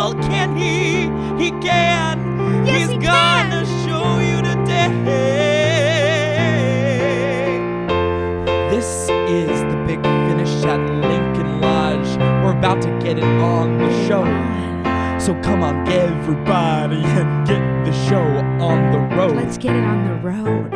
Well, can he? He can. Yes, He's he gonna show you today. This is the Big Finish at Lincoln Lodge. We're about to get it on the show. So come on, everybody, and get the show on the road. Let's get it on the road.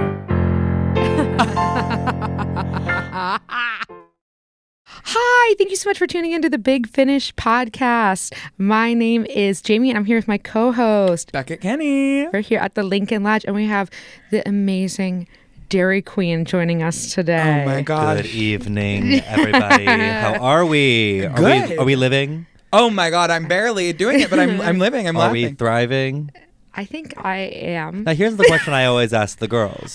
Hi, thank you so much for tuning into the Big Finish podcast. My name is Jamie, and I'm here with my co-host, Beckett Kenny. We're here at the Lincoln Lodge, and we have the amazing Derry Queen joining us today. Oh my gosh. Good evening, everybody. How are we? Good. Are we living? Oh my God, I'm barely doing it, but I'm living. I'm Are we laughing. thriving? I think I am. Now, here's the question I always ask the girls.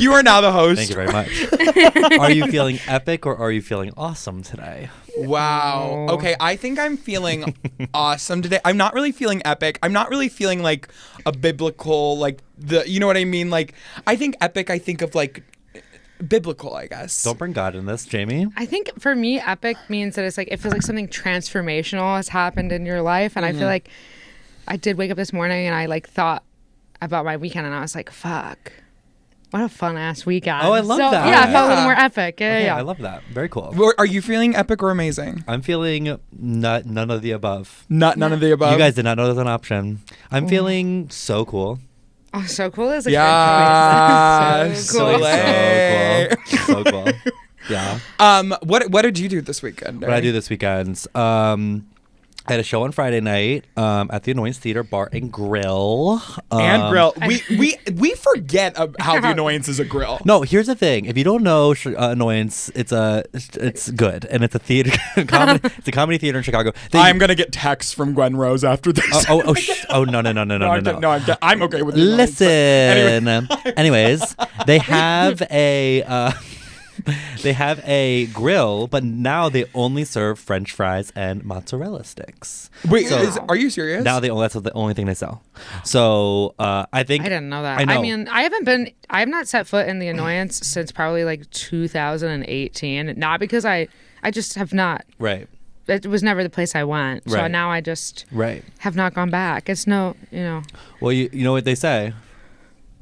You are now the host. Thank you very much. Are you feeling epic or are you feeling awesome today? Wow. Oh. Okay, I think I'm feeling awesome today. I'm not really feeling epic. I'm not really feeling like a biblical, like you know what I mean? Like, I think epic, I think of like biblical, I guess. Don't bring God in this, Jamie. I think for me, epic means that it's like, it feels like something transformational has happened in your life. And I feel like I did wake up this morning and I like thought about my weekend and I was like, fuck, what a fun ass weekend. Oh, I love that. Yeah, I felt a little Yeah. more epic. Yeah, Okay, yeah. I love that. Very cool. Are you feeling epic or amazing? I'm feeling none of the above. None of the above. You guys did not know there's an option. I'm feeling so cool. Oh, so cool is a Yeah. good choice. So So cool. late. So cool. Yeah. What did you do this weekend? What I do this weekend? I had a show on Friday night at the Annoyance Theater Bar and Grill. And grill. We forget how the Annoyance is a grill. No, here's the thing. If you don't know Annoyance, it's good, and it's a theater comedy. It's a comedy theater in Chicago. I'm gonna get texts from Gwen Rose after this. No, I'm okay with the Annoyance, but Listen. Anyways, they have a. They have a grill, but now they only serve French fries and mozzarella sticks. Wait, So- are you serious? Now that's the only thing they sell. So I think I didn't know that. I know. mean, I have not set foot in the Annoyance since probably like 2018. Not because I just have not. Right. It was never the place I went. So Right. now I just Right. have not gone back. It's no. Well, you know what they say.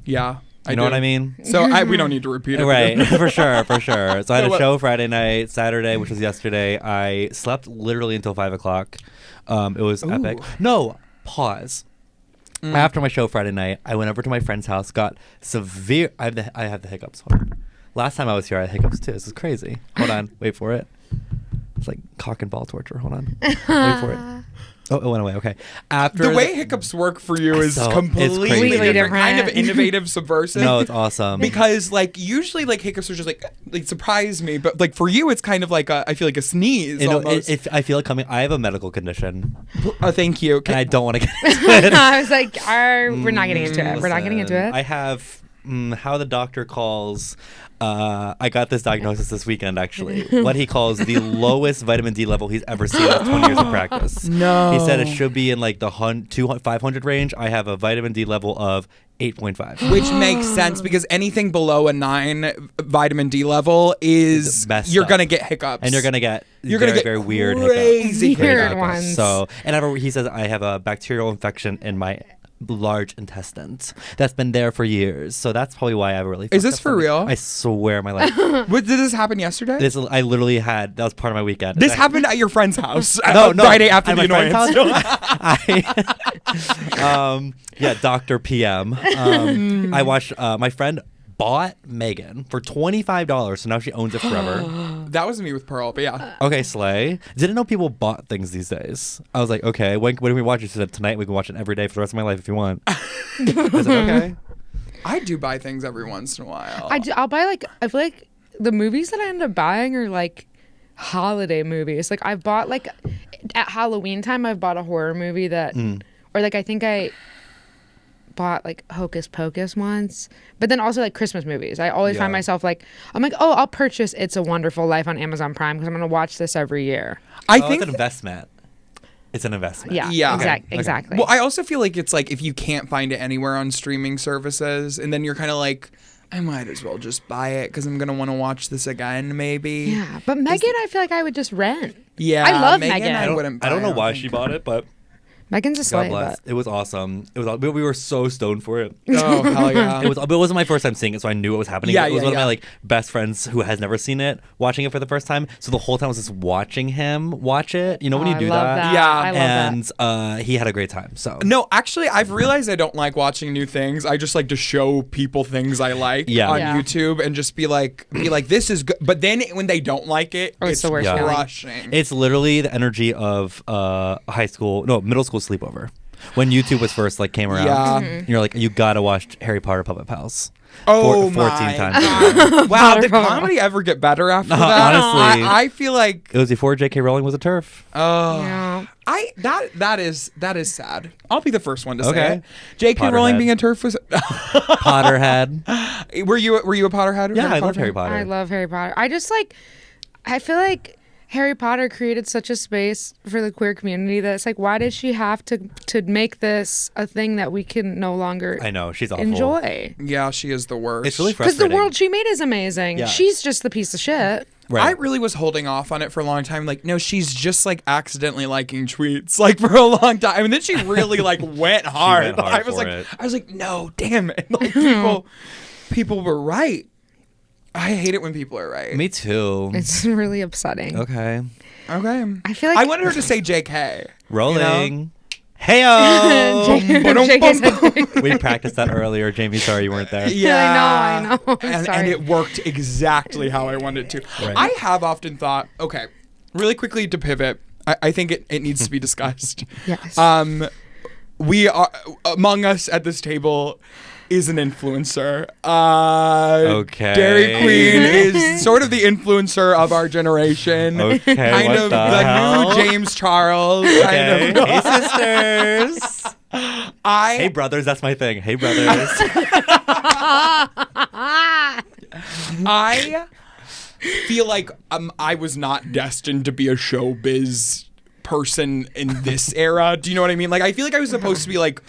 Yeah. You know what I mean? So we don't need to repeat it. Right, for sure. So I had a what- show Friday night, Saturday, which was yesterday. I slept literally until 5 o'clock. It was epic. No, pause. After my show Friday night, I went over to my friend's house, got severe. I have the hiccups. Hold on. Last time I was here, I had hiccups too. This is crazy. Hold on, wait for it. It's like cock and ball torture. Hold on, wait for it. Oh, it went away. Okay. After The way hiccups work for you is So, it's completely crazy. different, kind of Different. innovative, subversive. No, it's awesome. Because like usually like hiccups are just like surprise me, but like for you it's kind of like I feel like a sneeze You know, almost. I feel it coming. I have a medical condition, Thank you. and I don't want to get into it. I was like, we're not getting into it. We're not getting into Listen, it. I have how the doctor calls. I got this diagnosis this weekend, actually. What he calls the lowest vitamin D level he's ever seen in 20 years of practice. No. He said it should be in like the 500 range. I have a vitamin D level of 8.5. Which makes sense because anything below a 9 vitamin D level is Messed you're up. gonna get hiccups. And you're gonna get very weird crazy hiccups. Weird hiccups. ones. So, and he says I have a bacterial infection in my large intestines that's been there for years. So that's probably why I really. Is this for real? I swear my life. What, did this happen yesterday? I literally had that was part of my weekend. This And happened at your friend's house No, Friday after at the my friend's Annoyance. house. Yeah, Dr. PM. I watched. My friend bought Megan for $25, so now she owns it forever. That was me with Pearl, but yeah. Okay, slay. Didn't know people bought things these days. I was like, okay, when do we watch it? She said tonight. We can watch it every day for the rest of my life if you want. I said, okay. I do buy things every once in a while. I'll buy I feel like the movies that I end up buying are like holiday movies. Like I've bought like at Halloween time I've bought a horror movie that or like I think I bought like Hocus Pocus once, but then also like Christmas movies. I always find myself like I'm like, oh, I'll purchase It's a Wonderful Life on Amazon Prime because I'm gonna watch this every year. I Oh, think it's an investment. It's an investment. Yeah, Yeah. exactly. Well, I also feel like it's like if you can't find it anywhere on streaming services, and then you're kind of like, I might as well just buy it because I'm gonna want to watch this again, maybe. Yeah, but Megan, I feel like I would just rent. Yeah, I love Megan. Megan. I wouldn't. I don't buy know it, why think. she bought it, but Megan's a God slay, bless. but It was awesome. We were so stoned for it. Oh, hell yeah. But it wasn't my first time seeing it, so I knew it was happening. Yeah, It was yeah, one of yeah. my like best friends who has never seen it watching it for the first time. So the whole time I was just watching him watch it. You know when Oh, you I do love that? Yeah. I love that. And he had a great time. So No, actually, I've realized I don't like watching new things. I just like to show people things I like Yeah. on Yeah. YouTube and just be like, this is good. But then when they don't like it, Oh, it's it's the worst Yeah. feeling. crushing. it's literally the energy of middle school sleepover. When YouTube was first like came around, Yeah. you're like, you gotta watch Harry Potter Puppet Pals. Oh 14 my times. God. Wow, did Potter. comedy ever get better after No, that? honestly. I feel like It was before J.K. Rowling was a turf. Yeah. that is sad. I'll be the first one to say Okay. it. J.K. Rowling Potterhead. being a turf was. Potterhead. Were you a Potterhead? Yeah, I love Harry Potter. I love Harry Potter. I feel like Harry Potter created such a space for the queer community that it's like, why did she have to make this a thing that we can no longer I know, she's awful. enjoy? Yeah, she is the worst. It's really Because the frustrating. world she made is amazing. Yeah. She's just the piece of shit. Right. I really was holding off on it for a long time. Like, no, she's just like accidentally liking tweets, like for a long time. And then she really like went hard. went hard I was for like, it. no, damn it. Like people were right. I hate it when people are right. Me too. It's really upsetting. Okay. Okay. I feel like I wanted her to say JK. Rolling. Heyo! JK said- We practiced that earlier. Jamie, sorry you weren't there. Yeah. I know. I'm And sorry. it worked exactly how I wanted it to. Right. I have often thought, okay, really quickly to pivot, I think it needs to be discussed. Yes. We are, among us at this table is an influencer. Okay. Derry Queen is sort of the influencer of our generation. Okay, Kind what of the the hell? new James Charles. Okay. Kind of. Hey, sisters. Hey, brothers. That's my thing. Hey, brothers. I feel like I was not destined to be a showbiz person in this era. Do you know what I mean? Like, I feel like I was supposed to be like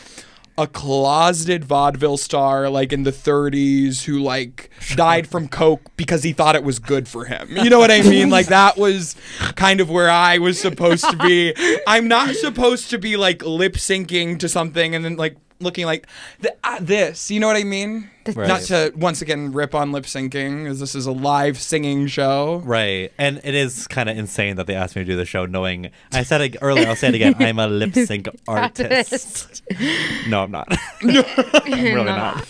a closeted vaudeville star, like in the 30s, who like died from coke because he thought it was good for him. You know what I mean? Like, that was kind of where I was supposed to be. I'm not supposed to be like lip syncing to something and then like looking like this. You know what I mean? Right. Not to once again rip on lip syncing, as this is a live singing show. Right. And it is kind of insane that they asked me to do the show knowing, I said it earlier, I'll say it again, I'm a lip sync artist. No, I'm not. I'm really not.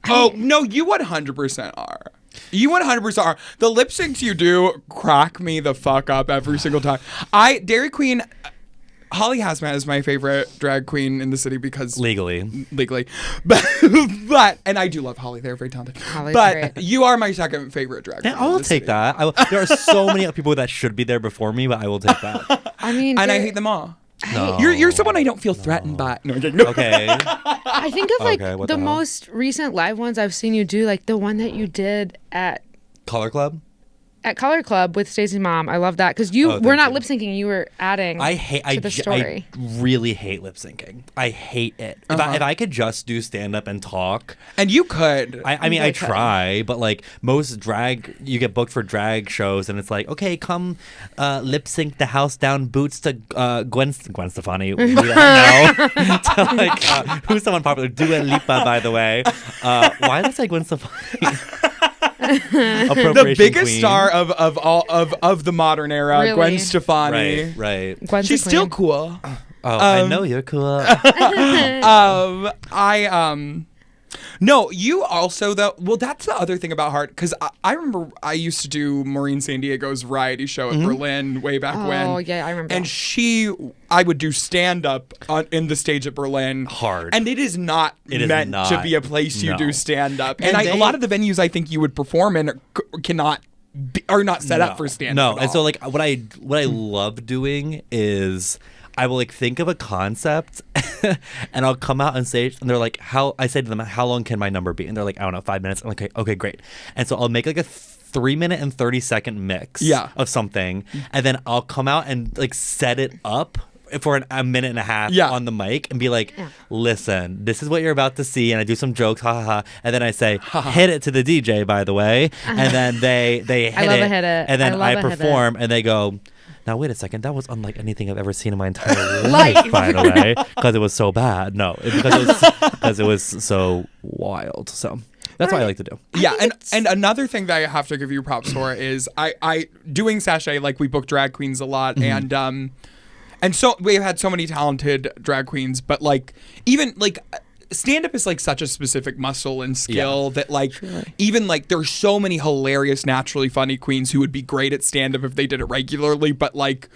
Oh, no, you 100% are. You 100% are. The lip syncs you do crack me the fuck up every single time. Dairy Queen, Holly Hazmat is my favorite drag queen in the city because Legally. but and I do love Holly. They're very talented. Holly's but great. you are my second favorite drag queen. Yeah, I'll in the take city. that. There are so many people that should be there before me, but I will take that. I mean, And I hate them all. No. You're someone I don't feel threatened by. No, I'm kidding. No. Okay. I think of like Okay, what the the hell? most recent live ones I've seen you do, like the one that you did at Color Club? Color Club with Stacey's mom. I love that because you Oh, were thank not you. lip syncing. You were adding to the story. I really hate lip syncing. I hate it. If I could just do stand up and talk, And you could. I mean, I Okay. try, but like most drag, you get booked for drag shows, and it's like, okay, come lip sync the house down boots to Gwen Stefani. No, to like who's someone popular? Dua Lipa, by the way. Why did I say Gwen Stefani? the Appropriation biggest queen. star of all of the modern era, Really? Gwen Stefani. Right. Gwen's She's the still queen. cool. Oh, I know you're cool. No, you also though. Well, that's the other thing about Heart, because I remember I used to do Maureen San Diego's variety show at Berlin way back when. Oh yeah, I remember. And I would do stand up in the stage at Berlin. Hard. And it is not It is meant to not. be a place you No. do stand up. And And a they- lot of the venues I think you would perform in cannot are not set up for stand up. No, and so like what I love doing is I will like think of a concept and I'll come out on stage and they're like, I say to them, how long can my number be? And they're like, I don't know, 5 minutes. I'm like, okay, great. And so I'll make like a 3-minute and 30-second mix of something, and then I'll come out and like set it up for a minute and a half on the mic and be like, listen, this is what you're about to see, and I do some jokes, ha ha ha, and then I say, hit it to the DJ, by the way, and then they hit I love it, a hit it. and then I love I a hit it. perform, and they go, Now wait a second, that was unlike anything I've ever seen in my entire life, by the way, because it was so bad. No, because it was so wild. So that's what I like to do. Yeah, and another thing that I have to give you props for is I doing Sachet, like we book drag queens a lot, and so we've had so many talented drag queens, but like even like stand-up is like such a specific muscle and skill that like even like there's so many hilarious naturally funny queens who would be great at stand-up if they did it regularly, but like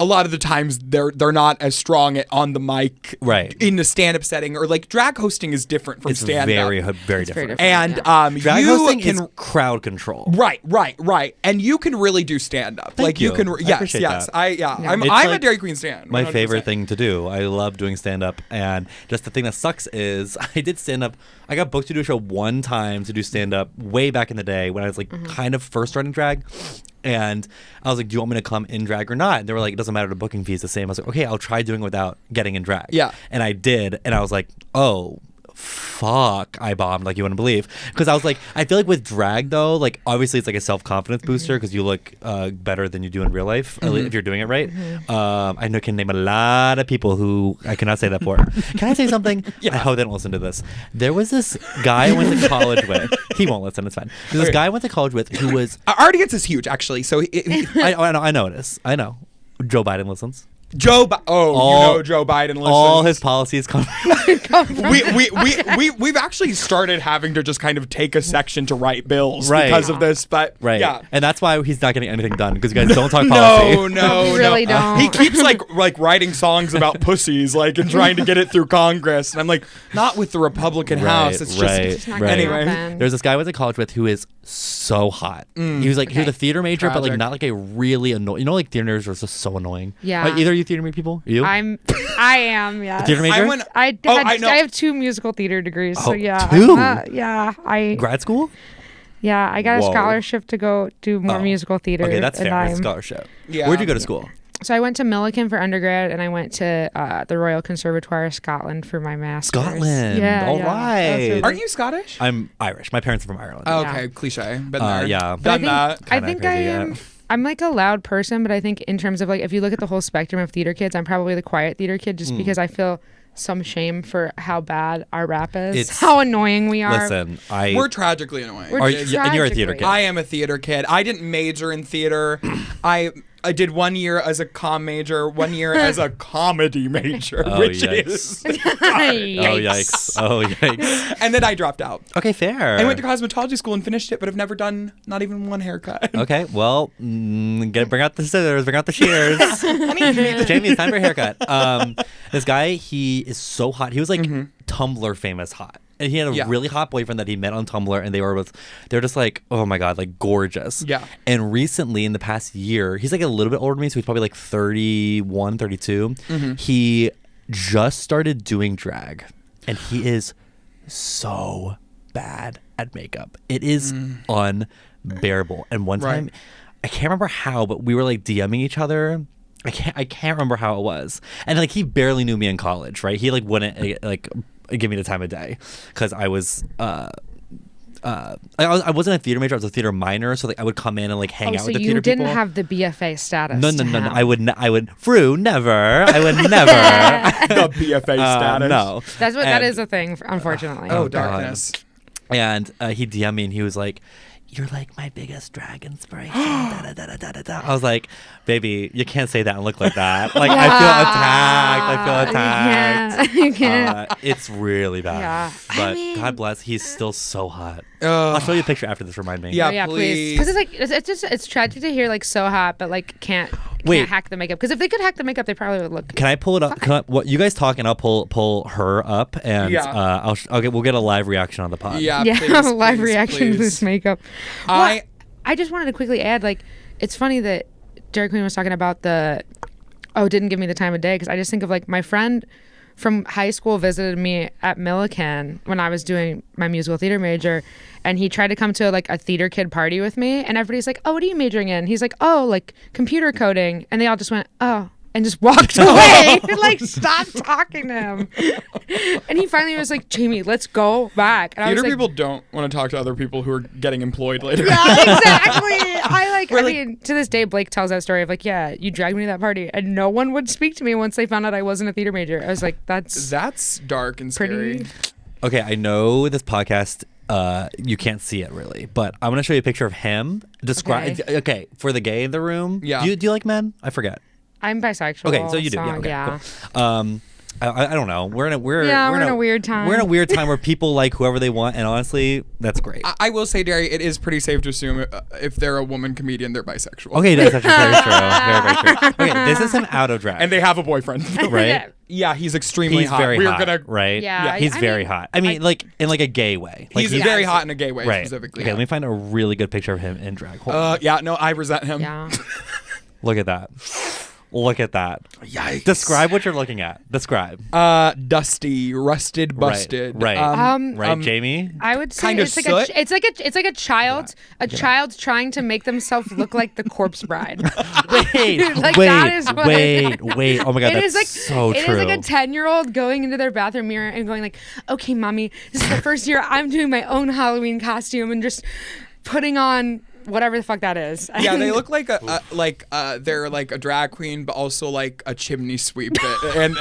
a lot of the times they're not as strong on the mic in the stand-up setting, or like drag hosting is different from stand-up. Very different. And drag hosting is crowd control. Right. And you can really do stand-up. Thank you you. can. I Yes. appreciate that. I'm like a Derry Queen stan. My 100%. favorite thing to do. I love doing stand-up, and just the thing that sucks is I did stand-up. I got booked to do a show one time to do stand-up way back in the day when I was like kind of first starting drag. And I was like, do you want me to come in drag or not? And they were like, it doesn't matter. The booking fee is the same. I was like, okay, I'll try doing it without getting in drag. Yeah. And I did. And I was like, oh, fuck, I bombed like you wouldn't believe. Because I was like, I feel like with drag though, like obviously it's like a self-confidence booster because you look better than you do in real life if you're doing it right. I know can name a lot of people who I cannot say that for. Can I say something? I hope they don't listen to this. There was this guy I went to college with. He won't listen. It's fine. There's this guy I went to college with who was. Our audience is huge, actually. So I know it is. I know. Joe Biden listens. Joe Biden listens. All his policies come. We've actually started having to just kind of take a section to write bills because of this, but yeah, and that's why he's not getting anything done because you guys don't talk policy. No, really don't. He keeps like writing songs about pussies, like and trying to get it through Congress, and I'm like, not with the Republican House. It's just anyway. There's this guy I went to college with who is so hot. He was like he was a theater major, but like not like a really annoying. You know, like theater majors are just so annoying. Yeah. Either you theater people? You? I am. Yes. Theater major? I have 2 musical theater degrees. So yeah. 2? Grad school? Yeah, I got a scholarship to go do more musical theater. Okay, that's fair. It's a scholarship. Yeah. Where'd you go to school? So I went to Millikan for undergrad, and I went to the Royal Conservatoire of Scotland for my master's. Scotland. Yeah. All right. Really Aren't you Scottish? I'm Irish. My parents are from Ireland. Oh, okay, cliche. Been there. Yeah. Done that. I think I am. I'm like a loud person, but I think in terms of like if you look at the whole spectrum of theater kids, I'm probably the quiet theater kid just because I feel some shame for how bad our rap is, how annoying we are. Listen, we're tragically annoying. And you're a theater kid. I am a theater kid. I didn't major in theater. I did 1 year as a comm major, 1 year as a comedy major, which is Yikes. Oh yikes! And then I dropped out. Okay, fair. I went to cosmetology school and finished it, but I've never done not even one haircut. Okay, well, bring out the scissors, bring out the shears. Jamie, it's time for a haircut. This guy, he is so hot. He was like Tumblr famous hot. And he had a really hot boyfriend that he met on Tumblr, and they're just like, oh my God, like gorgeous. Yeah. And recently, in the past year, he's like a little bit older than me, so he's probably like 31, 32. He just started doing drag, and he is so bad at makeup. It is unbearable. And one time, I can't remember how, but we were like DMing each other. I can't remember how it was. And like he barely knew me in college, right? He like wouldn't like give me the time of day because I was I wasn't a theater major. I was a theater minor, so like I would come in and like hang out with the theater people. So you didn't have the BFA status. No. I would never. I would never. The BFA status. No. That is a thing, unfortunately. Oh, darkness. And he DM'd me and he was like, you're like my biggest drag inspiration. I was like, baby, you can't say that and look like that. Like I feel attacked. You can't. It's really bad. Yeah. But God bless, he's still so hot. I'll show you a picture after this. Remind me. Yeah, please. Because it's like it's tragic to hear like so hot, but like can't hack the makeup. Because if they could hack the makeup, they probably would look. Can I pull it up? What you guys talk, and I'll pull her up, and we'll get a live reaction on the pod. Yeah, live reaction to this makeup. I just wanted to quickly add, like, it's funny that Derry Queen was talking about didn't give me the time of day, because I just think of like my friend from high school visited me at Millikan when I was doing my musical theater major, and he tried to come to like a theater kid party with me, and everybody's like, oh, what are you majoring in? He's like, oh, like computer coding, and they all just went, oh, and just walked away and like stopped talking to him. And he finally was like, Jamie, let's go back. And theater people don't want to talk to other people who are getting employed later. Yeah, exactly. We're I like- mean, to this day, Blake tells that story of like, yeah, you dragged me to that party, and no one would speak to me once they found out I wasn't a theater major. I was like, That's dark and scary. pretty. Okay, I know this podcast. You can't see it really, but I'm gonna show you a picture of him. Describe. Okay, for the gay in the room. Yeah. Do you like men? I forget. I'm bisexual. Okay, so you do. Yeah. Okay. Cool. I don't know. We're in a we're in a weird time. We're in a weird time where people like whoever they want, and honestly, that's great. I will say, Derry, it is pretty safe to assume if they're a woman comedian, they're bisexual. Okay, that's actually very true. Very, very true. Okay, this is him out of drag. And they have a boyfriend. right? Yeah, he's extremely He's hot. very We're hot, gonna right? Yeah, he's I very mean, hot. I mean, like in like a gay way. Like He's very hot in a gay way, right. specifically. Okay, let me find a really good picture of him in drag. Hold on. Yeah, no, I resent him. Yeah. Look at that. Look at that. Yikes. Describe what you're looking at. Describe. Dusty, rusted, busted. Right. Right, Jamie. I would say Kinda it's like soot? it's like a child trying to make themselves look like the corpse bride. Wait, Like, wait, that is what wait. Oh my god, It that's is like so it true. is like a 10-year-old going into their bathroom mirror and going like, "Okay, mommy, this is the first year I'm doing my own Halloween costume and just putting on whatever the fuck that is." Yeah, they look like they're like a drag queen, but also like a chimney sweep, and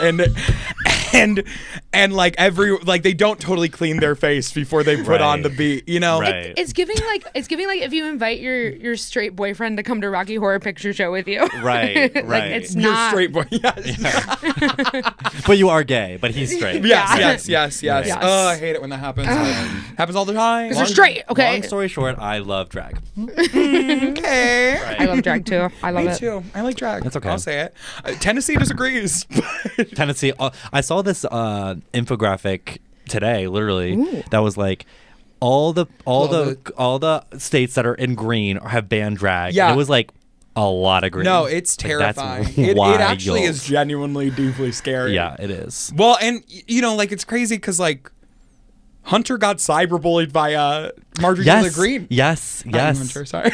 like they don't totally clean their face before they put on the beat, you know? Right. It's giving like if you invite your straight boyfriend to come to Rocky Horror Picture Show with you. Right, Like, right. it's You're not straight boy. Yes. But you are gay, but he's straight. Yes. Yes. Oh, I hate it when that happens. Happens all the time. They're straight. Okay. Long story short, I love drag. Okay. I love drag too. I love Me it. too. I like drag. That's okay. I'll say it. Tennessee disagrees. Tennessee. I saw this infographic today, literally, that was like all the states that are in green have banned drag. Yeah. And it was like a lot of green. No, it's Like, that's terrifying. It actually wild. is genuinely deeply scary. Yeah, it is. Well, and you know, like it's crazy because like Hunter got cyberbullied by Marjorie Taylor Greene. Yes. Hunter, sorry.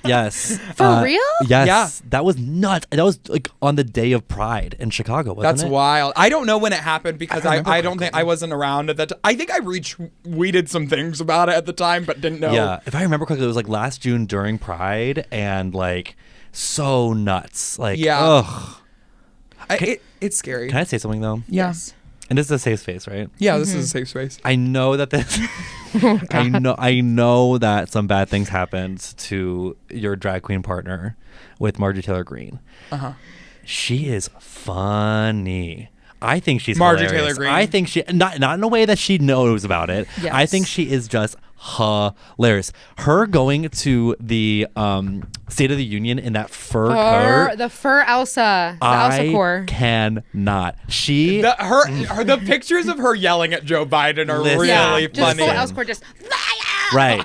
Yes. For real? Yes. Yeah. That was nuts. That was like on the day of Pride in Chicago, wasn't That's it? wild. I don't know when it happened because I don't think correctly. I wasn't around at that time. I think I retweeted some things about it at the time, but didn't know. Yeah. If I remember correctly, it was like last June during Pride and like so nuts. Like, Yeah. ugh. It's scary. Can I say something though? Yes. And this is a safe space, right? Yeah, this is a safe space. I know that this. I know that some bad things happened to your drag queen partner with Marjorie Taylor Greene. She is funny. I think she's Marjorie hilarious. Taylor Greene? I think she not in a way that she knows about it. Yes. I think she is just hilarious. Her going to the State of the Union in that fur coat. The fur Elsa. The Elsa core. Cannot. She The pictures of her yelling at Joe Biden are Listen. really Yeah, just funny. full Elsa core. Just right.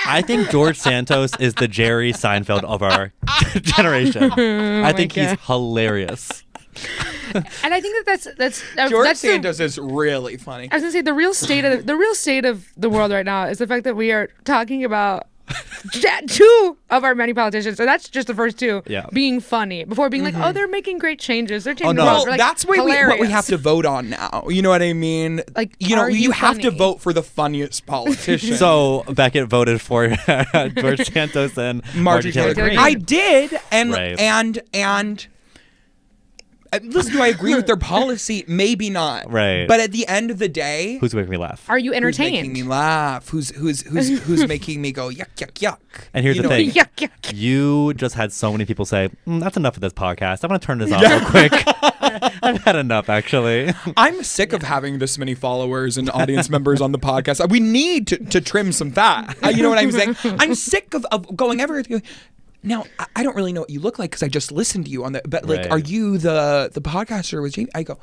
I think George Santos is the Jerry Seinfeld of our generation. I think he's God. hilarious. And I think that's George that's Santos is really funny. I was gonna say the real state of the world right now is the fact that we are talking about two of our many politicians, and that's just the first two Yeah. being funny before being like, oh, they're making great changes. They're changing no. the world. Well, We're like, that's what we hilarious. have to vote on now. You know what I mean? Like, you know, are you you have to funny? vote for the funniest politician. So Beckett voted for George Santos and Marjorie Taylor Greene. I did, and Right. and listen, do I agree with their policy? Maybe not. Right. But at the end of the day, Who's making me laugh? Are you who's making entertained? me laugh? Who's making me go yuck yuck yuck? And here's You the know, thing. Yuck, yuck. You just had so many people say, that's enough of this podcast. I'm going to turn this off real quick. I've had enough, actually. I'm sick of having this many followers and audience members on the podcast. We need to trim some fat. You know what I'm saying? I'm sick of going everywhere. Now, I don't really know what you look like because I just listened to you on the. But like, Right. are you the podcaster with Jamie? I go,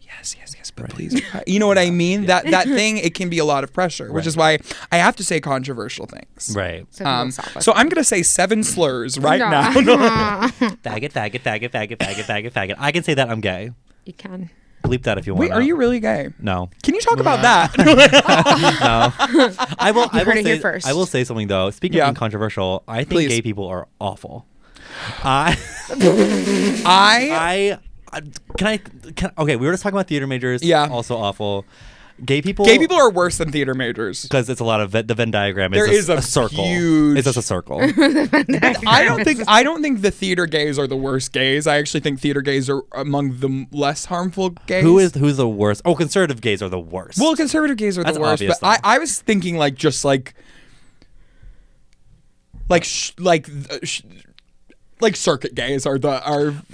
yes, but please. You know what I mean? That thing, it can be a lot of pressure, which is why I have to say controversial things. Right. So people stop us. So I'm gonna say 7 slurs right No. now. Faggot, faggot, faggot, faggot, faggot, faggot, faggot. I can say that I'm gay. You can. Bleep that if you want. Wait, are you really gay? No. Can you talk about that? No. I will heard it say, here first. I will say something, though. Speaking Yeah. of controversial, I think Please. gay people are awful. I I okay, we were just talking about theater majors. Yeah. Also awful. Gay people are worse than theater majors. because it's a lot of the Venn diagram There is is a circle. huge- It's just a circle. I don't think the theater gays are the worst gays. I actually think theater gays are among the less harmful gays. Who's the worst? Oh, conservative gays are the worst. Well, conservative gays are That's the worst, obvious, but I was thinking like just like circuit gays are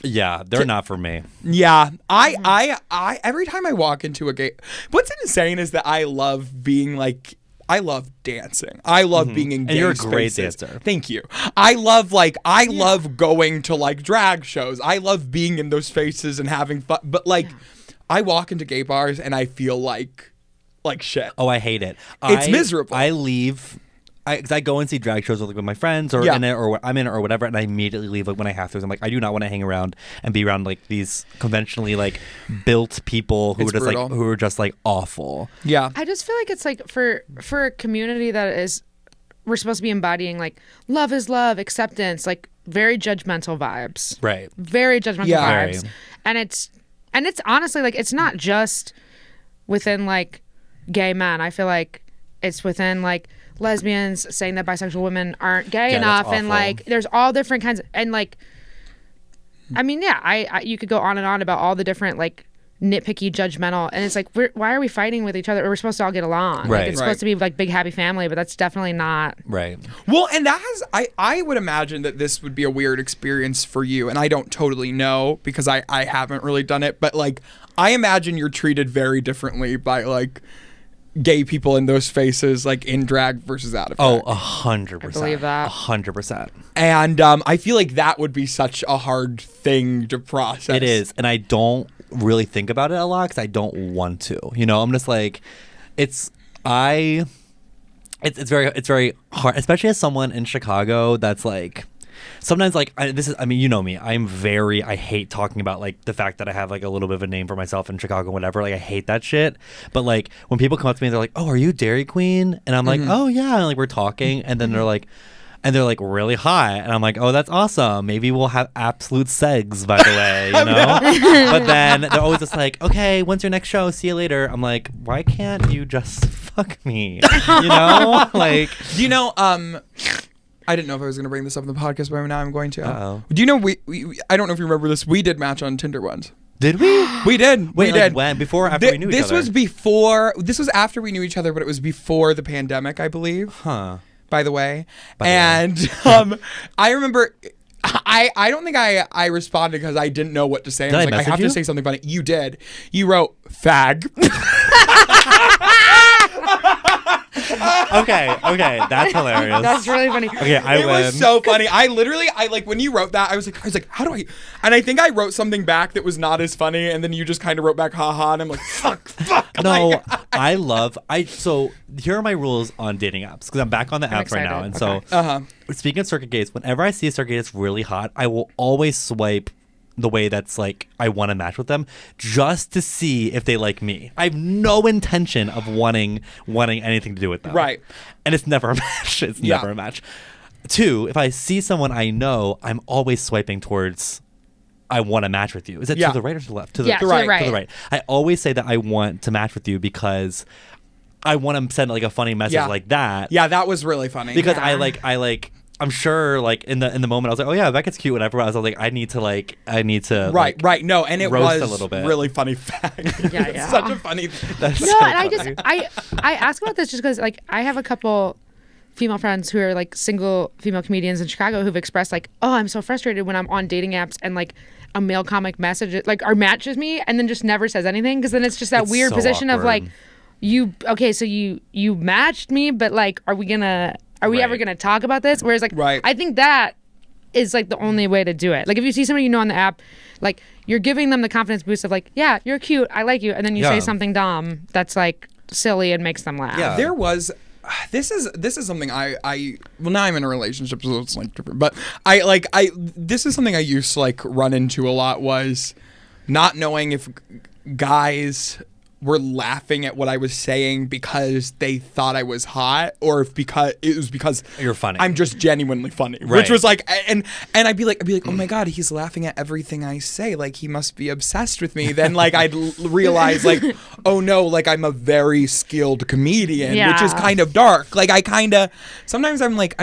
yeah, they're not for me. yeah. I every time I walk into a gay, what's insane is that I love dancing. I love being in gay And you're a great spaces. dancer. Thank you. I love going to like drag shows. I love being in those spaces and having fun. But like, I walk into gay bars and I feel like shit. Oh, I hate it. It's miserable. I leave. I go and see drag shows with my friends or Yeah. in it or I'm in it or whatever, and I immediately leave like when I have to. I'm like, I do not want to hang around and be around like these conventionally like built people who It's are just brutal. like who are just like awful. Yeah. I just feel like it's like for a community that is we're supposed to be embodying like love is love, acceptance, like very judgmental vibes. Right. Very judgmental Yeah. vibes. Very. And it's honestly like it's not just within like gay men. I feel like it's within like lesbians saying that bisexual women aren't gay Yeah, enough that's and awful. like there's all different kinds of, and like I mean yeah, I you could go on and on about all the different like nitpicky why are we fighting with each other? We're supposed to all get along. Right. Like, it's Right. supposed to be like big happy family, but that's definitely not. Right. Well, and I would imagine that this would be a weird experience for you, and I don't totally know because I haven't really done it, but like I imagine you're treated very differently by like gay people in those spaces, like in drag versus out of drag. Oh, 100%. I believe that. 100%. And I feel like that would be such a hard thing to process. It is, and I don't really think about it a lot because I don't want to. You know, I'm just like, it's very hard, especially as someone in Chicago that's like. Sometimes, like, you know me. I hate talking about, like, the fact that I have, like, a little bit of a name for myself in Chicago, whatever. Like, I hate that shit. But, like, when people come up to me, they're like, oh, are you Derry Queen? And I'm like, oh, yeah. And, like, we're talking. And then they're like, really hot. And I'm like, oh, that's awesome. Maybe we'll have absolute segs, by the way, you know? But then they're always just like, okay, when's your next show? See you later. I'm like, why can't you just fuck me? You know? Like, Do you know, I didn't know if I was going to bring this up in the podcast, but now I'm going to. Uh-oh. Do you know, we I don't know if you remember this, we did match on Tinder once. did we? We did. Wait, we like did. when? Before or after we knew each This other? was after we knew each other, but it was before the pandemic, I believe. Huh. By the way. By the way. And I remember I don't think I responded because I didn't know what to say. Did I was like, I message have you? to say something funny. You did. You wrote fag. Okay, that's hilarious. That's really funny. Okay, I It win. was so funny. I like when you wrote that, I was like, how do I? And I think I wrote something back that was not as funny, and then you just kind of wrote back, haha, and I'm like, fuck. No, so here are my rules on dating apps because I'm back on the apps right now, excited. and so speaking of circuit gates, whenever I see a circuit gate that's really hot, I will always swipe the way that's like I want to match with them just to see if they like me. I have no intention of wanting anything to do with them. Right. And it's never a match. It's Yeah. never a match. 2, if I see someone I know, I'm always swiping towards I want to match with you. Is it Yeah. to the right or to the left? Yeah, to the right. right. To the right. I always say that I want to match with you because I want to send like a funny message Yeah. like that. Yeah, that was really funny. Because Yeah. I like I'm sure like in the moment I was like, oh yeah, Becca's cute, whatever. But I was like, I need to Right. No, and it roast was a little bit. really funny fact. Yeah, It's yeah. such a funny. That's No, so and I funny. just I ask about this just because like I have a couple female friends who are like single female comedians in Chicago who've expressed like, oh, I'm so frustrated when I'm on dating apps and like a male comic messages like or matches me and then just never says anything because then it's just that It's weird so position of like awkward. so you matched me but like are we ever Right. gonna talk about this? Whereas like Right. I think that is like the only way to do it. Like if you see somebody you know on the app, like you're giving them the confidence boost of like, yeah, you're cute, I like you, and then you say Yeah. something dumb that's like silly and makes them laugh. Yeah. There was. This is something I well now I'm in a relationship so it's like different but this is something I used to like run into a lot was not knowing if guys were laughing at what I was saying because they thought I was hot, or if because it was because You're funny. I'm just genuinely funny, Right. which was like, and I'd be like, oh my God, he's laughing at everything I say. Like, he must be obsessed with me. Then like I'd realize like, oh no, like I'm a very skilled comedian, which is Yeah. kind of dark. Like I kind of, sometimes I'm like,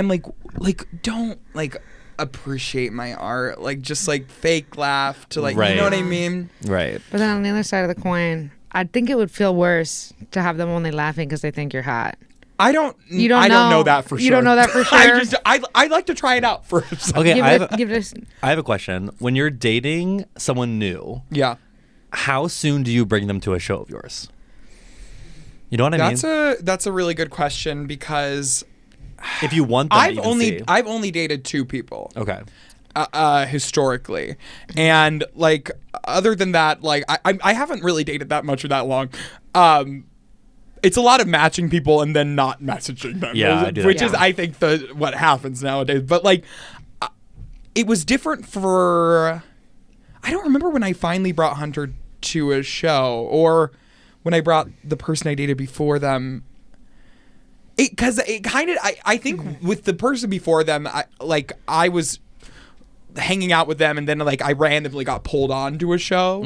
don't like appreciate my art. Like just like fake laugh to like, Right. you know what I mean? Right. But then on the other side of the coin, I think it would feel worse to have them only laughing because they think you're hot. I don't You don't I don't know. know that for sure. You don't know that for sure? I like to try it out first. Okay, Give it I have a question. When you're dating someone new, Yeah. how soon do you bring them to a show of yours? You know what I mean? That's a really good question because If you want them to I've even only see. I've only dated 2 people. Okay. Historically, and like other than that, like I haven't really dated that much or that long. It's a lot of matching people and then not messaging them. Yeah, I do that which too. is I think what happens nowadays. But like, it was different for. I don't remember when I finally brought Hunter to a show or when I brought the person I dated before them. Because it kind of, I think with the person before them, I was hanging out with them and then like I randomly got pulled on to a show.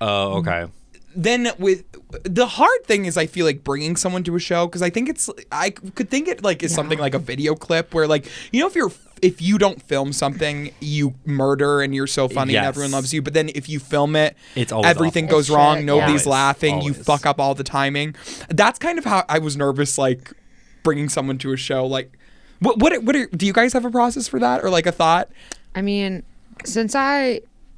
Oh, okay. Then with the hard thing is I feel like bringing someone to a show because I could think it like is something like a video clip where like, you know, if you don't film something, you murder and you're so funny and Yes. everyone loves you. But then if you film it, It's always everything awful. goes It's wrong. shit, Nobody's yeah. laughing. You Always. fuck up all the timing. That's kind of how I was nervous, like bringing someone to a show. Like, do you guys have a process for that or like a thought? I mean,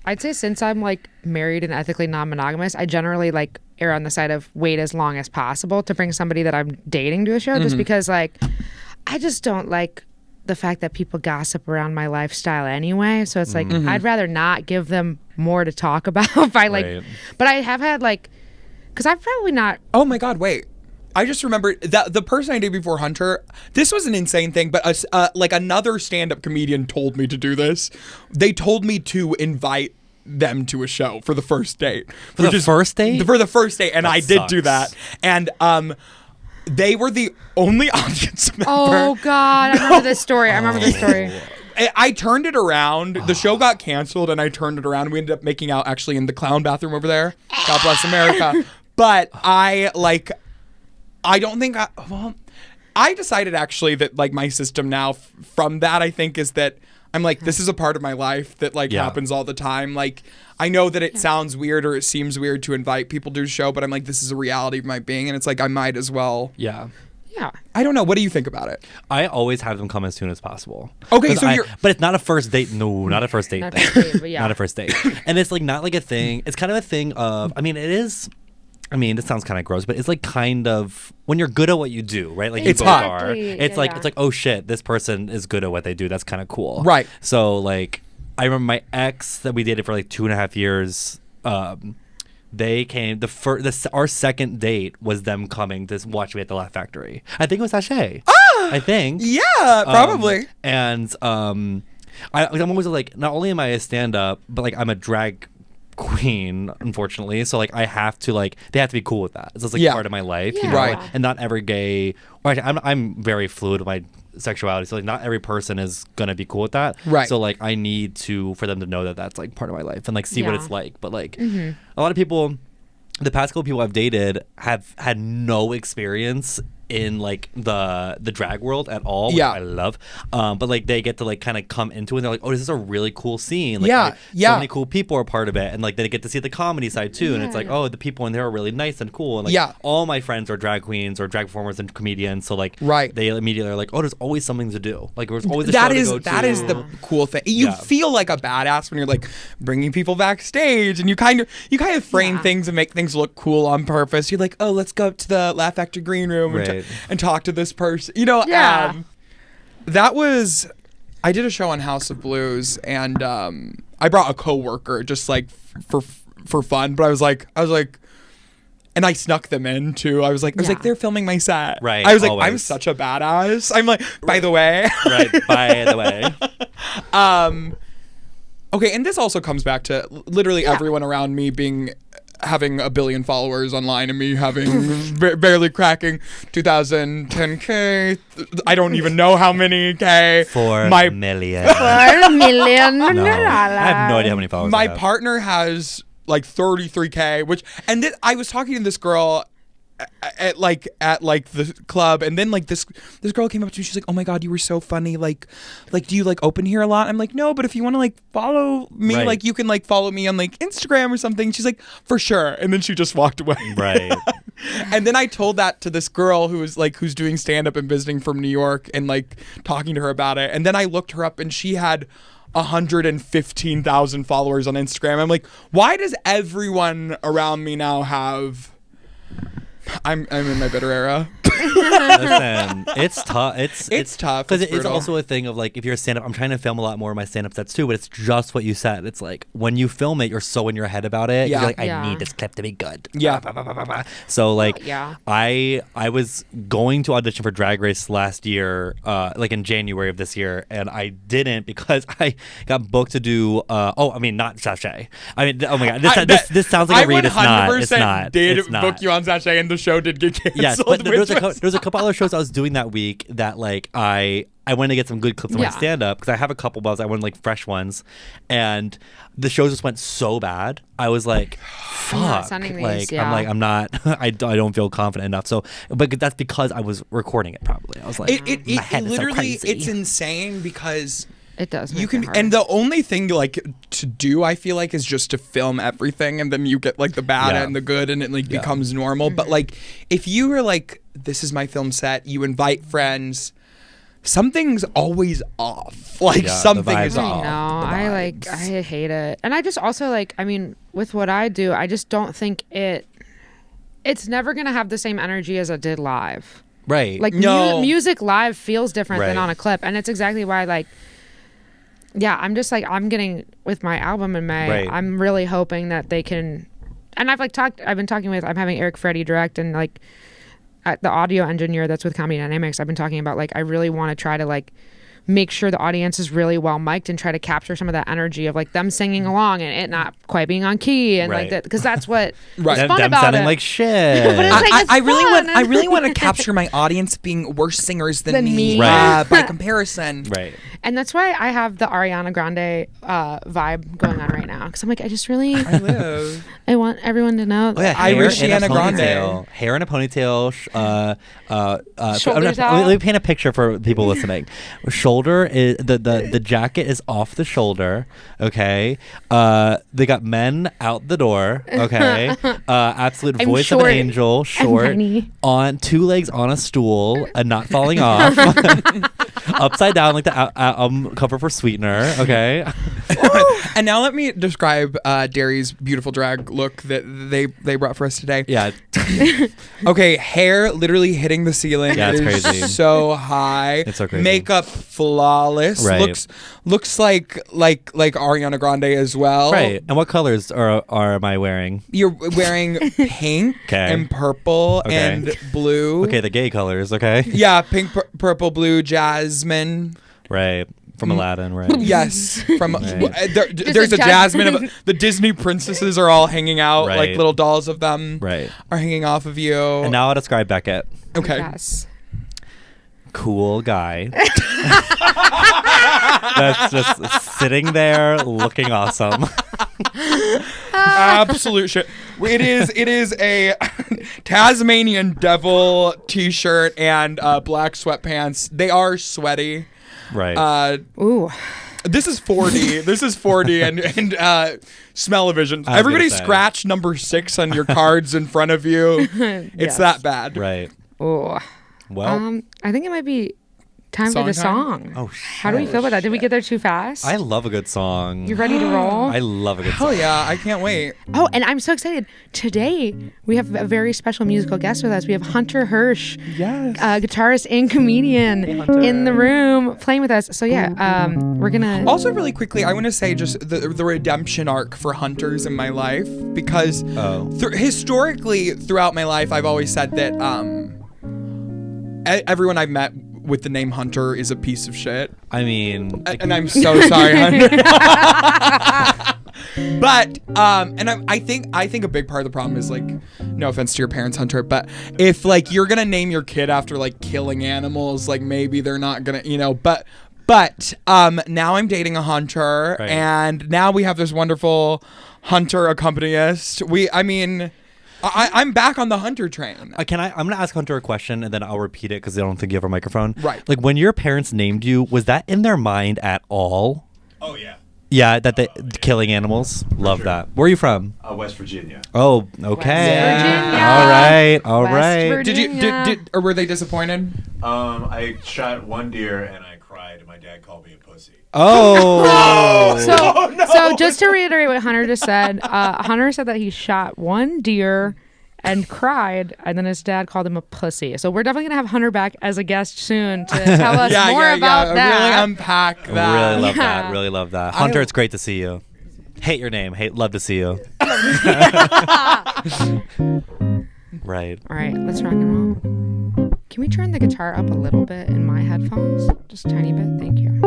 I'd say since I'm like married and ethically non-monogamous, I generally like err on the side of wait as long as possible to bring somebody that I'm dating to a show, just because like I just don't like the fact that people gossip around my lifestyle anyway. So it's like I'd rather not give them more to talk about if I like. Right. But I have had like, because I've probably not. Oh my God, wait. I just remembered that the person I dated before Hunter, this was an insane thing, but like another stand-up comedian told me to do this. They told me to invite them to a show for the first date. For the first date? For the first date, and That I did do sucks. that. And they were the only audience member. Oh God, I remember this story. I remember this story. I turned it around. The show got canceled, and I turned it around. We ended up making out actually in the clown bathroom over there. God bless America. But I don't think I decided actually that like my system now from that I think is that I'm like this is a part of my life that like Yeah. happens all the time. Like I know that it sounds weird or it seems weird to invite people to a show, but I'm like this is a reality of my being, and it's like I might as well. Yeah. Yeah. I don't know. What do you think about it? I always have them come as soon as possible. Okay, 'Cause so you're- but it's not a first date. No, not a first date Not a thing. first date, but yeah. Not a first date. And it's like not like a thing. It's kind of a thing of. I mean, it is. I mean, it sounds kind of gross, but it's like kind of when you're good at what you do, right? Like you It's both hot. are. Exactly. It's Yeah, like yeah. it's like oh shit, this person is good at what they do. That's kind of cool, Right. So like, I remember my ex that we dated for like 2.5 years. They came our second date was them coming to watch me at the Laugh Factory. I think it was Sachet. I think. Yeah, probably. And I'm always like, not only am I a stand-up, but like I'm a drag queen, unfortunately. So like I have to like they have to be cool with that. It's just like Yeah. part of my life, you Yeah. know. Right. And not every gay. Or actually, I'm very fluid with my sexuality, so like not every person is gonna be cool with that. Right. So like I need for them to know that that's like part of my life and like see what Yeah. it's like. But like a lot of people. The past couple people I've dated have had no experience in like the drag world at all, which Yeah. I love. But like they get to like kind of come into it and they're like, oh, this is a really cool scene. Like, Yeah, like, yeah. So many cool people are part of it. And like they get to see the comedy side too. And it's like, oh, the people in there are really nice and cool. And like Yeah. all my friends are drag queens or drag performers and comedians. So like Right. they immediately are like, oh, there's always something to do. Like there's always a That show is to go that to. is the cool thing. You Yeah. feel like a badass when you're like bringing people backstage, and you kind of frame Yeah. things and make things look cool on purpose. You're like, oh, let's go up to the Laugh Factory green room Right. and talk to this person. You know, Yeah. that was. I did a show on House of Blues, and I brought a coworker just like for fun. But I was like. And I snuck them in too. I was like, Yeah. they're filming my set. Right, I was like, I'm always. such a badass. I'm like, by the way. Right, by the way. Okay, and this also comes back to literally everyone around me being having a billion followers online and me having barely cracking 2010K. I don't even know how many K. 4 My million. 4 million. No, I have no idea how many followers my I have. partner has like 33K, I was talking to this girl at the club, and then like this girl came up to me. She's like, "Oh my god, you were so funny. Like do you like open here a lot?" I'm like, "No, but if you want to like follow me, Right. like you can like follow me on like Instagram or something." She's like, "For sure." And then she just walked away. Right. And then I told that to this girl who's doing stand up and visiting from New York, and like talking to her about it. And then I looked her up, and she had 115,000 followers on Instagram. I'm like, why does everyone around me now have? I'm in my bitter era. Listen, it's tough. It's tough. because It's it's brutal. also a thing of like if you're a stand-up. I'm trying to film a lot more of my stand-up sets too, but it's just what you said. It's like when you film it, you're so in your head about it. Yeah. You're like, I Yeah. need this clip to be good. Yeah. Bah, bah, bah, bah, bah. So like, Yeah. I was going to audition for Drag Race last year, like in January of this year, and I didn't because I got booked to do. Not Sachet. I mean, oh my god, this sounds like a read. It's not. It's not. did It's not. book you on Sachet, and the show did get canceled. Yes, but there was which a couple other shows I was doing that week that like I wanted to get some good clips of my Yeah. stand up because I have a couple, but I wanted like fresh ones, and the shows just went so bad. I was like, I'm not fuck. sending these, Like yeah. I'm not. I don't feel confident enough. So, but that's because I was recording it. Probably I was like, it my head is so literally crazy. it's insane because It does. you make can it hard. and the only thing like to do I feel like is just to film everything, and then you get like the bad Yeah. and the good, and it like Yeah. becomes normal. But like if you were like, this is my film set, you invite friends, something's always off. Like Yeah, the something vibes is are I off. know. the I vibes. I hate it. And I just also like, I mean, with what I do, I just don't think it's never going to have the same energy as it did live. right. Like No. music live feels different than Right. on a clip. And it's exactly why like, yeah, I'm just like, I'm getting with my album in May. Right. I'm really hoping that they can, and I'm having Eric Freddy direct, and like the audio engineer that's with Comedy Dynamics, I've been talking about like, I really want to try to like make sure the audience is really well mic'd and try to capture some of that energy of like them singing along and it not quite being on key and like Right. that, because that's what Right. is them, fun them about sounding it. like shit. But it's like, it's I really fun. want to capture my audience being worse singers than Than me, me. Right. by comparison. right. And that's why I have the Ariana Grande vibe going on right now, because I'm like, I just really I live. I want everyone to know Oh yeah, Irish hair in a Ariana Grande. ponytail. Hair in a ponytail. Shoulders out. Let me paint a picture for people listening. Shoulder is the jacket is off the shoulder. Okay. They got men out the door. Okay. Absolute I'm voice short of an angel. Short tiny. on 2 legs on a stool and not falling off. Upside down like the cover for Sweetener. Okay. And now let me describe Derry's beautiful drag look that they brought for us today. Yeah. Okay, hair literally hitting the ceiling. Yeah, it's It is crazy. so high. It's so crazy. Makeup flawless. Right. Looks like Ariana Grande as well. Right. And what colors am I wearing? You're wearing pink Okay. and purple Okay. and blue. Okay, the gay colors. Okay. Yeah, pink, purple, blue, jasmine. Right. From Aladdin, right? Yes, from Right. there's a jasmine of the Disney princesses are all hanging out like Right. little dolls of them. Right. Are hanging off of you. And now I'll describe Beckett. okay. Yes. Cool guy. That's just sitting there looking awesome. Absolute shit. It is a Tasmanian devil t-shirt and black sweatpants. They are sweaty. Right. Ooh. This is 4D. This is 4D and smell-o-vision. I was Everybody gonna say. scratch number 6 on your cards in front of you. It's Yes. that bad. right. Ooh. Well, I think it might be time Song for the time? song. oh How do we feel about that? Did we get there too fast? I love a good song. You ready to roll? I love a good Hell song. yeah, I can't wait. Oh, and I'm so excited. Today, we have a very special musical guest with us. We have Hunter Hirsch, Yes. guitarist and comedian, in the room playing with us. So, yeah, we're going to. Also, really quickly, I want to say just the redemption arc for hunters in my life, because Oh. historically throughout my life, I've always said that everyone I've met with the name Hunter is a piece of shit. I mean, And I'm so sorry, Hunter. But and I think a big part of the problem is like, no offense to your parents, Hunter, but if like you're gonna name your kid after like killing animals, like maybe they're not gonna, but now I'm dating a hunter, Right. and now we have this wonderful hunter accompanist. I'm back on the hunter train. I'm gonna ask Hunter a question and then I'll repeat it because I don't think you have a microphone. Right. Like when your parents named you, was that in their mind at all? Oh yeah. Yeah, that they killing animals. Love sure. that. Where are you from? West Virginia. Oh, okay. Virginia. All West right. Virginia. Did or were they disappointed? I shot one deer and I cried, and my dad called me a pussy. Oh. So just to reiterate what Hunter just said, Hunter said that he shot one deer and cried, and then his dad called him a pussy. So we're definitely gonna have Hunter back as a guest soon to tell us more about that. Really unpack that. Really love Yeah. that. Really love that. Hunter, it's great to see you. Hate your name. Love to see you. Right. All right, let's rock and roll. Can we turn the guitar up a little bit in my headphones? Just a tiny bit. Thank you.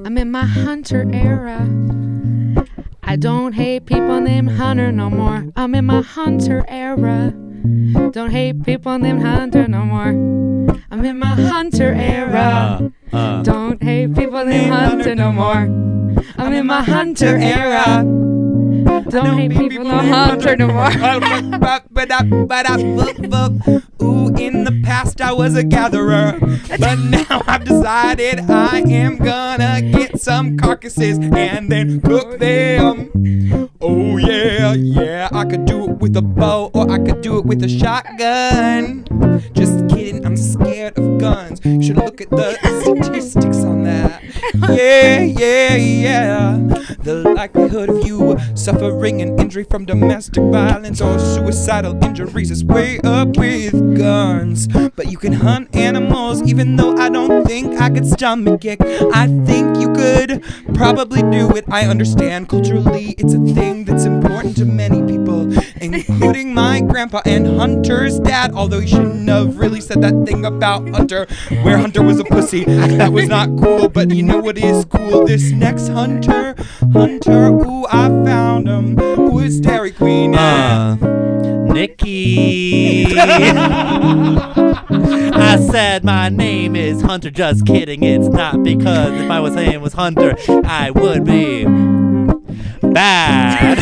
I'm in my hunter era. I don't hate people named Hunter no more. I'm in my hunter era. Don't hate people named Hunter no more. I'm in my hunter era. Don't hate people named Hunter no more. I'm in my hunter era. Don't hate people named Hunter no more. Ooh, in the past I was a gatherer, but now I've decided I am gonna get some carcasses and then cook them. Oh yeah, I could do it with a bow or I could do it with a shotgun. Just kidding, I'm scared of guns. You should look at the statistics on that. Yeah. The likelihood of you suffering an injury from domestic violence or suicidal injuries is way up with guns. But you can hunt animals even though I don't think I could stomach it. I think you could probably do it. I understand culturally it's a thing that's important to many people, including my grandpa and Hunter's dad, although he shouldn't have really said that thing about Hunter where Hunter was a pussy. That was not cool, but you know what is cool? This next Hunter, ooh, I found him. Ooh, it's Derry Queen. Nikki. I said my name is Hunter, just kidding, it's not, because if my name was Hunter, I would be bad.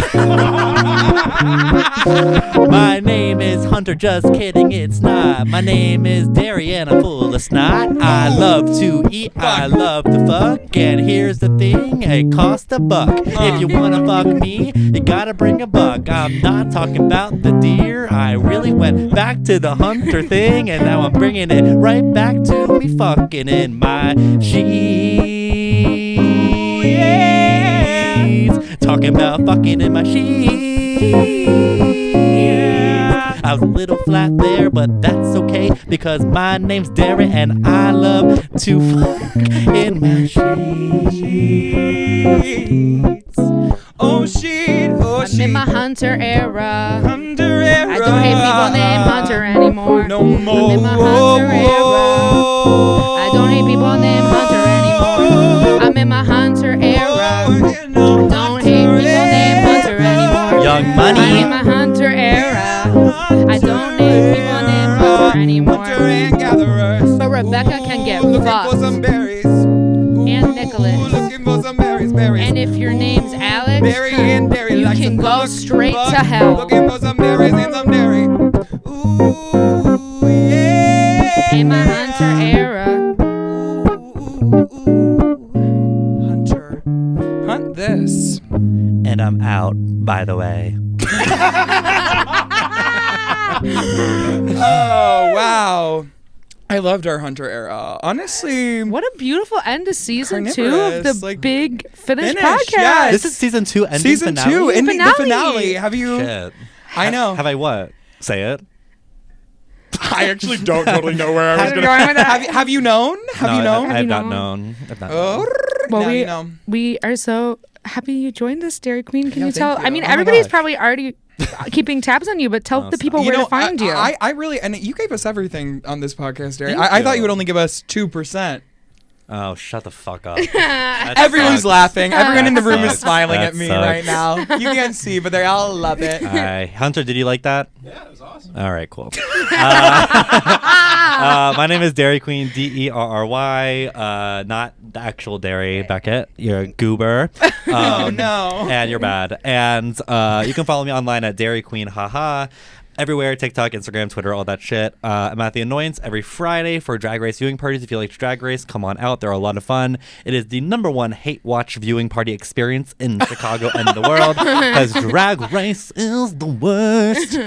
My name is Hunter, just kidding, it's not. My name is Derry and I'm full of snot. I love to eat, I love to fuck, and here's the thing, it costs $1. If you wanna fuck me, you gotta bring a buck. I'm not talking about the deer, I really went back to the hunter thing, and now I'm bringing it right back to me fucking in my sheets. Talking about fucking in my sheets. I was a little flat there, but that's okay, because my name's Derry and I love to fuck in my sheets. Oh shit, I'm in my hunter era. Hunter era. I don't hate people named Hunter anymore. No more. I'm in my hunter era. I don't hate people named Hunter anymore. I'm in my hunter era. Don't hate people named Hunter anymore. Young I'm Money. in my hunter era. I don't hate people named Hunter anymore. Hunter and gatherers. But Rebecca can get looking fucked. for some berries. And Nicholas. Looking for some berries. And if your name's Alex, Berry and dairy. you like can some go fuck, straight fuck. to hell. Looking for some berries and some dairy. Ooh, yeah. In my hunter era. Hunter, hunt this. And I'm out, by the way. Oh wow, I loved our Hunter era. Honestly, What a beautiful end to season 2 of Carnivorous, the like, Big Finish Finish, podcast. yes. This is season 2 ending season finale? 2 ending the Finale. finale. Have you? Shit. I know. Have I what? Say it. I actually don't totally know where I was Going gonna. with that. Have you known? Have you known? I've you not known? known. I've not Oh, known. Well, now we you know. are so happy you joined us, Derry Queen. Can Yeah, you thank tell? you. I mean, Oh my everybody's gosh. probably already keeping tabs on you, but tell the people where to find you. I really, and you gave us everything on this podcast, Derry. Thank I thought you. you would only give us 2%. Oh, shut the fuck up. Everyone's laughing. Everyone in the room is sucks. smiling That at me sucks. right now. You can't see, but they all love it. Hunter, did you like that? Yeah, it was awesome. All right, cool. My name is Derry Queen, Derry. Not the actual Derry Beckett. You're a goober. Oh, no. And you're bad. And you can follow me online at Derry Queen, haha. Everywhere, TikTok, Instagram, Twitter, all that shit. I'm at The Annoyance every Friday for Drag Race viewing parties. If you like Drag Race, come on out. They're a lot of fun. It is the #1 hate watch viewing party experience in Chicago and the world because Drag Race is the worst.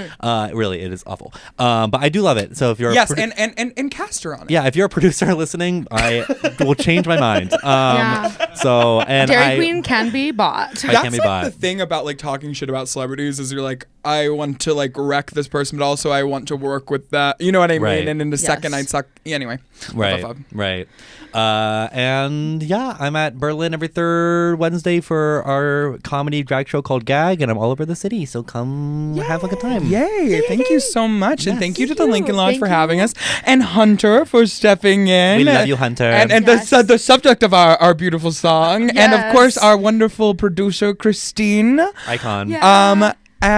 Really, it is awful. But I do love it. So if you're and cast her on it. yeah, if you're a producer listening, I will change my mind. Yeah. So and Dairy Queen can be bought. I That's can be like bought. the thing about like talking shit about celebrities is you're like, I want to like wreck this person, but also I want to work with that. You know what I mean? Right. And in a second, Yes. I'd suck. Yeah, anyway. Right, right. And yeah, I'm at Berlin every third Wednesday for our comedy drag show called Gag, and I'm all over the city. So come have a good time. Yay! Thank you so much, and thank you to the you. Lincoln Lodge Thank for you. having us, and Hunter for stepping in. We love you, Hunter. And Yes. the subject of our beautiful song, and of Yes. course our wonderful producer Christine. Icon. Yeah.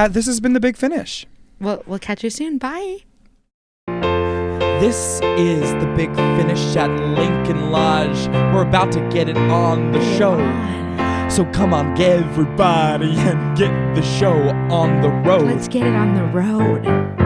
This has been The Big Finish. We'll catch you soon. Bye. This is the big finish at Lincoln Lodge. We're about to get it on the show. So come on, everybody, and get the show on the road. Let's get it on the road.